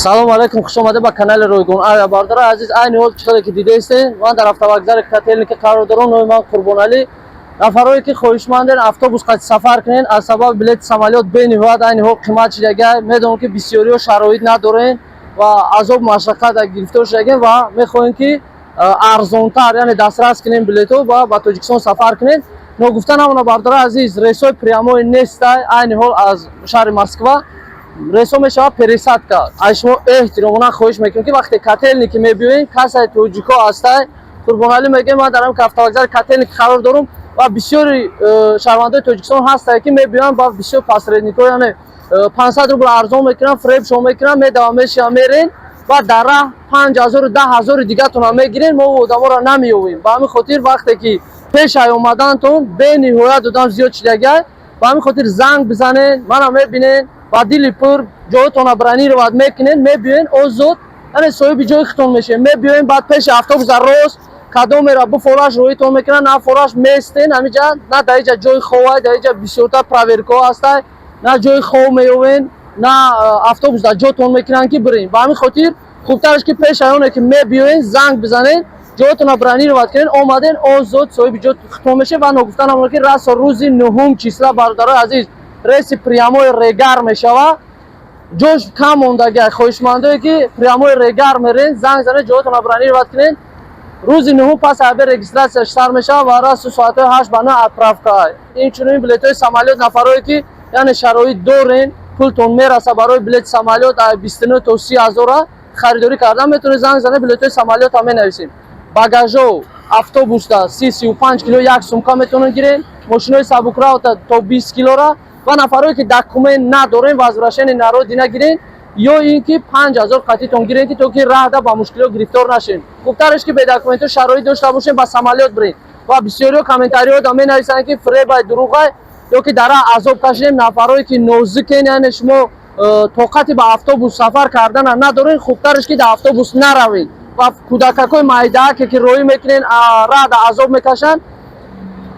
салому алейкум, хуш омадед ба канали Ройгон авиабардор азиз. Айни ҳол чиқдре ки дидестен, ман дар автовокзали котельники қарор дорам. номи ман Қурбонали. нафарое ки хоҳишманден автобус қати сафар кунен аз сабаби билети самолёт бениҳоят айни ҳол қимат шидагай, медонем ки бисёриҳо шароит надорен ва азоб машаққат гирифтор шидагем ва мехоҳем ки арзонтар, яъне дастрас кунем билетҳо ва ба Тоҷикистон сафар кунем. Но гуфта намона бардора азиз, рейсҳои прямои нестай айни ҳол аз шаҳри Москва рейсо мешавад пересадка. аз шумо эҳтиромона хоҳиш мекунем ки вақте котельники мебиёем, касаи тоҷико ҳастай, Қурбонали мегӯям, ман дар ҳамин автовокзали котельник қарор дорам ва бисёри шаҳрвандои Тоҷикистон ҳастанд ки мебиёянд ба бисёр посредникҳо, яъне 500 рубл арзон мекунанд, фребшон мекунанд, медавам мешаванд мерен ва дар раҳ 5000 10,000 дигатонам мегирен. мо одаморо намеёвем. ба ҳамин хотир вақте ки пешай омадантон бениҳоят одам зиёд шидагай, ба ҳамин хотир занг бизанен, манам мебинен ва дили пур ҷоятона бронировать мекунен, мебиёен озод, яъне соҳиби ҷои худтон мешавед. мебиёем баъд пеши автобус дар рост кадомера бу фораш роҳитон мекунанд, на фораш местен ҳамиҷа, на дар иҷа ҷои ховай, дар иҷа бисёртар проверкаҳо ҳастай, на ҷои хов меёвен, на автобус дар ҷотон мекунанд ки бирем. ба ҳамин хотир хубтараш ки пеши оне ки мебиёен занг бизанен, ҷоятона бронировать кунен, омаден озод соҳиби ҷои худтон мешавед. ва ногуфта намонам ки расо рӯзи 9 числа бародарои азиз рейси прямои регар мешава. ҷош кам мондагай, хоҳишмандое ки прямои регар мерен, занг занед, ҷоятона бронировать кунен. рӯзи 9 пас абе регистратсияш сар мешава ва расу соатҳои 8 ба 9 отправка. инчунин билетҳои самолёт нафарое ки яъне шароит дорен, пултон мераса барои билети самолёт 29 то 30,000 харидорӣ кардан метавонед занг занед, билетҳои самолётам менависем. багажо автобуста 30-35 кило як сумка метавонед гирен, мошинои сабукравта то 20 килора ва нафарое ки документ надорен, возвращение на родина гирен, ё ин ки 5000 қатитон гирен ки то ки раҳда ба мушкилиҳо гирифтор нашен. хубтараш ки бедокументҳо шароит дошта бошем ба самолёт бирем. ва бисёриҳо комментариҳо да менависанд ки фребай дурӯғай ё ки дар раҳ азоб кашидем, нафарое ки нозикен, яъне шумо тоқати ба автобус сафар кардана надорен, хубтараш ки дар автобус наравед ва кӯдакакҳои майдааке ки роҳӣ мекунен, раҳда азоб мекашанд.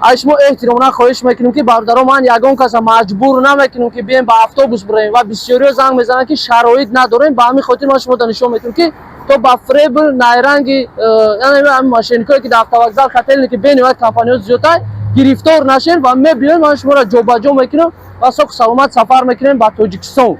аз шумо эҳтиромона хоҳиш мекунем ки бародаро, ман ягон каса маҷбур намекунем ки бием ба автобус бирем ва бисёриҳо занг мезананд ки шароит надорем. ба ҳамин хотир ман шумода нишон метавонам ки то ба фребл найранги яъне ҳамин мошиникое ки дар автовокзал котельники бениҳоят компанияҳо зиёдтар гирифтор нашен ва мебиёем, ман шуморо ҷобаҷо мекунам ва соҳу саломат сафар мекунем ба Тоҷикистон.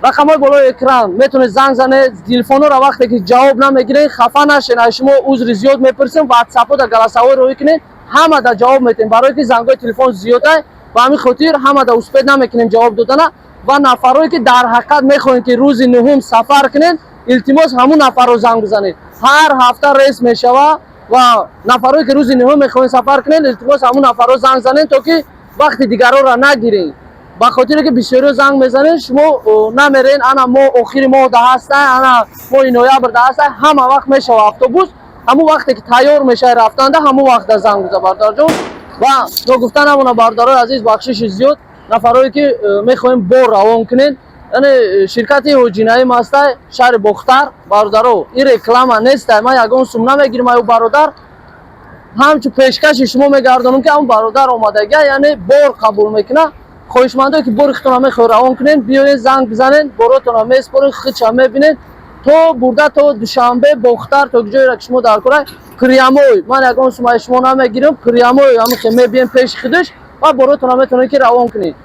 рақамҳои болои экран метавонед занг занед. телефонҳоро вақте ки ҷавоб намегиред хафа нашен. аз шумо узри зиёд мепурсем, ватсапҳо дар галасавой роҳӣ кунед, ҳама да ҷавоб метем, барое ки зангҳои телефон зиёдай. ба ҳамин хотир ҳама да успед намекунем ҷавоб додана. ва нафарое ки дар ҳақиқат мехоҳем ки рӯзи 9 сафар кунед, илтимос ҳамун нафарро занг бизанед. ҳар ҳафта рейс мешава ва нафарое ки рӯзи 9 мехоҳем сафар кунед, илтимос ҳамун нафарро занг занед, то ки вақти дигарҳоро нагирем. ба хотире ки бисёриҳо занг мезанед, шумо намерен ана мо охири моҳда ҳастай, ана моҳи ноябрда ҳастай, ҳама вақт мешава автобус. ҳамун вақте ки тайёр мешавед рафтанда, ҳамун вақта занг бизан бародарҷон. ва ногуфта намона бародарои азиз, бахшиши зиёд, нафарое ки мехоҳем бор равон кунед, яъне ширкати Ҳоҷи Наим ҳастай, шаҳри Бохтар. бародаро, ин реклама нестай, ман ягон сум намегирам. аю бародар, ҳамчун пешкаши шумо мегардонам ки ҳамун бародар омадагай, яъне бор қабул мекуна. хоҳишмандое ки бори худтонро мехоҳед равон кунед, биёед занг бизанед, боротонро меспоред, худша мебинед то бурда то душанбе Бохтар, то ҷоеро ки шумо дар кора прямой. ман ягон сум аз шумо намегирам, прямой ҳамин ки мебием пеши худаш ва боротонро метавонед ки равон кунед.